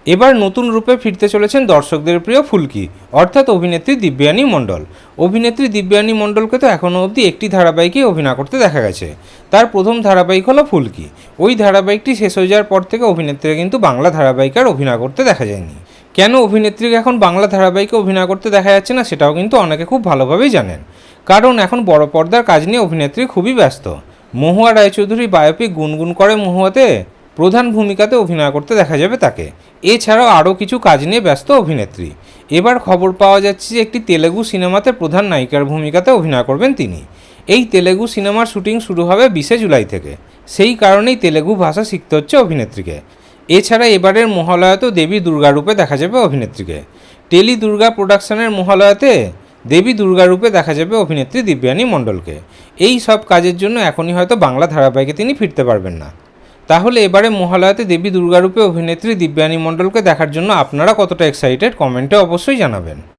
এবার নতুন রূপে ফিরতে চলেছেন দর্শকদের প্রিয় ফুলকি অর্থাৎ অভিনেত্রী দিব্যানী মণ্ডল। অভিনেত্রী দিব্যানী মণ্ডলকে তো এখনও অবধি একটি ধারাবাহিকে অভিনয় করতে দেখা গেছে। তার প্রথম ধারাবাহিক হলো ফুলকি। ওই ধারাবাহিকটি শেষ হয়ে যাওয়ার পর থেকে অভিনেত্রীকে কিন্তু বাংলা ধারাবাহিকে আর অভিনয় করতে দেখা যায়নি। কেন অভিনেত্রীকে এখন বাংলা ধারাবাহিকে অভিনয় করতে দেখা যাচ্ছে না সেটাও কিন্তু অনেকে খুব ভালোভাবেই জানেন। কারণ এখন বড় পর্দার কাজ নিয়ে অভিনেত্রী খুবই ব্যস্ত। মহুয়া রায়চৌধুরী বায়োপিক গুনগুন করে মহুয়াতে প্রধান ভূমিকাতে অভিনয় করতে দেখা যাবে তাকে। এছাড়াও আরও কিছু কাজ নিয়ে ব্যস্ত অভিনেত্রী। এবার খবর পাওয়া যাচ্ছে যে একটি তেলেগু সিনেমাতে প্রধান নায়িকার ভূমিকাতে অভিনয় করবেন তিনি। এই তেলেগু সিনেমার শুটিং শুরু হবে 20 জুলাই থেকে। সেই কারণেই তেলেগু ভাষা শিখতে হচ্ছে অভিনেত্রীকে। এছাড়া এবারের মহালয়াতেও দেবী দুর্গা রূপে দেখা যাবে অভিনেত্রীকে। টেলি দুর্গা প্রোডাকশনের মহালয়াতে দেবী দুর্গা রূপে দেখা যাবে অভিনেত্রী দিব্যানী মণ্ডলকে। এই সব কাজের জন্য এখনই হয়তো বাংলা ধারাবাহিকে তিনি ফিরতে পারবেন না। তাহলে এবারে মহালয়াতে দেবী দুর্গারূপে অভিনেত্রী দিব্যানী মণ্ডলকে দেখার জন্য আপনারা কতটা এক্সাইটেড কমেন্টে অবশ্যই জানাবেন।